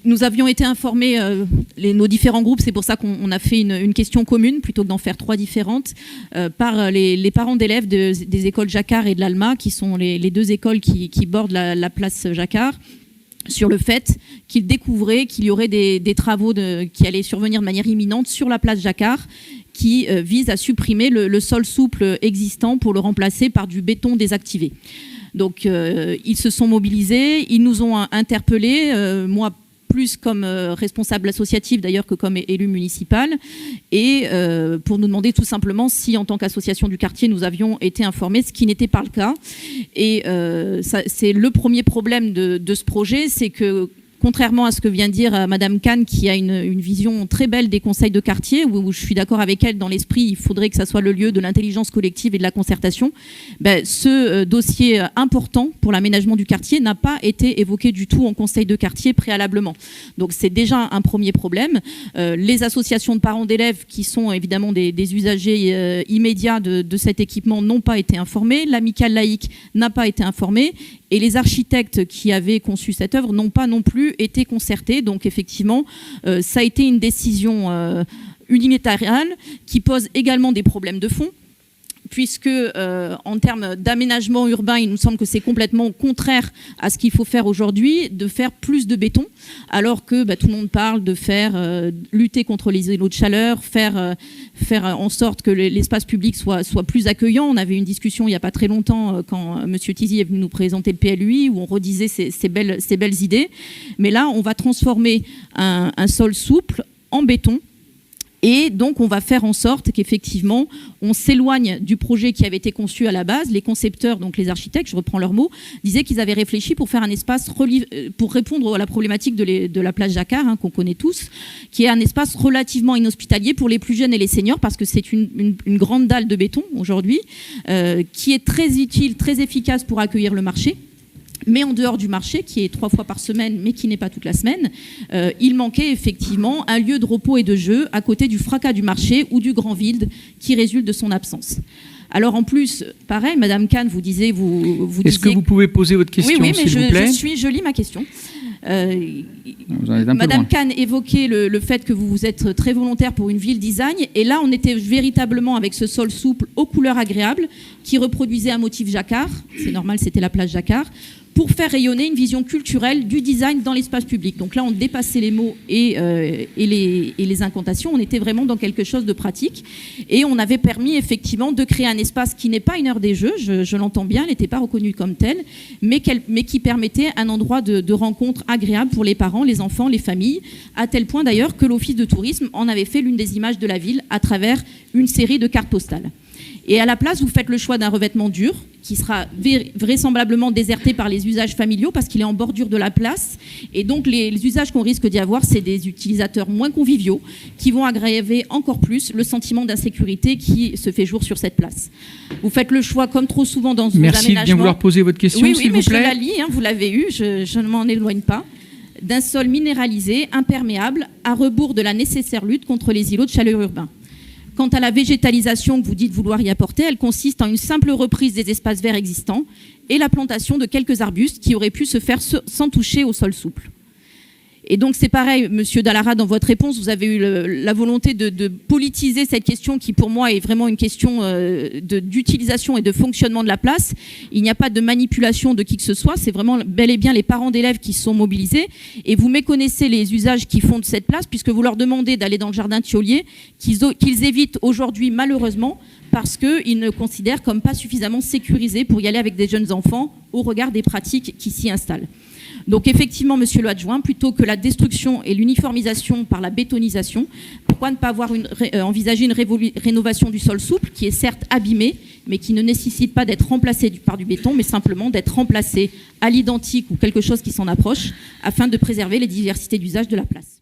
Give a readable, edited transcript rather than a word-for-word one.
Nous avions été informés, nos différents groupes, c'est pour ça qu'on a fait une question commune, plutôt que d'en faire 3 différentes, par les parents d'élèves des écoles Jacquard et de l'Alma, qui sont les 2 écoles qui bordent la place Jacquard, sur le fait qu'ils découvraient qu'il y aurait des travaux qui allaient survenir de manière imminente sur la place Jacquard, qui visent à supprimer le sol souple existant pour le remplacer par du béton désactivé. Donc ils se sont mobilisés, ils nous ont interpellés, moi plus comme responsable associatif d'ailleurs que comme élu municipal, et pour nous demander tout simplement si en tant qu'association du quartier nous avions été informés, ce qui n'était pas le cas. Et c'est le premier problème de ce projet, c'est que contrairement à ce que vient de dire Madame Kahn, qui a une vision très belle des conseils de quartier, où je suis d'accord avec elle, dans l'esprit, il faudrait que ça soit le lieu de l'intelligence collective et de la concertation, ce dossier important pour l'aménagement du quartier n'a pas été évoqué du tout en conseil de quartier préalablement. Donc c'est déjà un premier problème. Les associations de parents d'élèves, qui sont évidemment des usagers immédiats de cet équipement, n'ont pas été informés. L'amicale laïque n'a pas été informée. Et les architectes qui avaient conçu cette œuvre n'ont pas non plus été concertés. Donc effectivement, ça a été une décision unilatérale qui pose également des problèmes de fond, puisque en termes d'aménagement urbain, il nous semble que c'est complètement contraire à ce qu'il faut faire aujourd'hui, de faire plus de béton, alors que tout le monde parle de lutter contre les îlots de chaleur, faire en sorte que l'espace public soit plus accueillant. On avait une discussion il n'y a pas très longtemps quand M. Tizy est venu nous présenter le PLUI, où on redisait ces belles idées. Mais là, on va transformer un sol souple en béton. Et donc, on va faire en sorte qu'effectivement, on s'éloigne du projet qui avait été conçu à la base. Les concepteurs, donc les architectes, je reprends leurs mots, disaient qu'ils avaient réfléchi pour faire un espace pour répondre à la problématique de la place Jacquard, qu'on connaît tous, qui est un espace relativement inhospitalier pour les plus jeunes et les seniors, parce que c'est une grande dalle de béton aujourd'hui, qui est très utile, très efficace pour accueillir le marché. Mais en dehors du marché, qui est 3 fois par semaine, mais qui n'est pas toute la semaine, il manquait effectivement un lieu de repos et de jeu à côté du fracas du marché ou du grand vide qui résulte de son absence. Alors en plus, pareil, Madame Kahn, vous disiez... Est-ce que vous pouvez poser votre question, oui, mais s'il vous plaît ? je lis ma question. Madame Kahn évoquait le fait que vous êtes très volontaire pour une ville design, et là on était véritablement avec ce sol souple aux couleurs agréables qui reproduisait un motif Jacquard, c'est normal, c'était la place Jacquard, pour faire rayonner une vision culturelle du design dans l'espace public. Donc là, on dépassait les mots et les incantations. On était vraiment dans quelque chose de pratique. Et on avait permis effectivement de créer un espace qui n'est pas une heure des jeux, je l'entends bien, elle n'était pas reconnue comme telle, mais qui permettait un endroit de rencontre agréable pour les parents, les enfants, les familles, à tel point d'ailleurs que l'Office de tourisme en avait fait l'une des images de la ville à travers une série de cartes postales. Et à la place, vous faites le choix d'un revêtement dur qui sera vraisemblablement déserté par les usages familiaux parce qu'il est en bordure de la place. Et donc, les usages qu'on risque d'y avoir, c'est des utilisateurs moins conviviaux qui vont aggraver encore plus le sentiment d'insécurité qui se fait jour sur cette place. Vous faites le choix, comme trop souvent dans vos aménagements... Merci de bien vouloir poser votre question, s'il vous plaît. Oui, mais je la lis, vous l'avez eu, je ne m'en éloigne pas. D'un sol minéralisé, imperméable, à rebours de la nécessaire lutte contre les îlots de chaleur urbains. Quant à la végétalisation que vous dites vouloir y apporter, elle consiste en une simple reprise des espaces verts existants et la plantation de quelques arbustes qui auraient pu se faire sans toucher au sol souple. Et donc c'est pareil, Monsieur Dallara, dans votre réponse, vous avez eu la volonté de politiser cette question qui pour moi est vraiment une question d'utilisation et de fonctionnement de la place. Il n'y a pas de manipulation de qui que ce soit, c'est vraiment bel et bien les parents d'élèves qui se sont mobilisés et vous méconnaissez les usages qu'ils font de cette place puisque vous leur demandez d'aller dans le jardin de Thiaulier qu'ils évitent aujourd'hui malheureusement parce qu'ils ne considèrent comme pas suffisamment sécurisés pour y aller avec des jeunes enfants au regard des pratiques qui s'y installent. Donc effectivement, monsieur le adjoint, plutôt que la destruction et l'uniformisation par la bétonisation, pourquoi ne pas envisager une rénovation du sol souple qui est certes abîmé, mais qui ne nécessite pas d'être remplacé par du béton, mais simplement d'être remplacé à l'identique ou quelque chose qui s'en approche, afin de préserver les diversités d'usage de la place.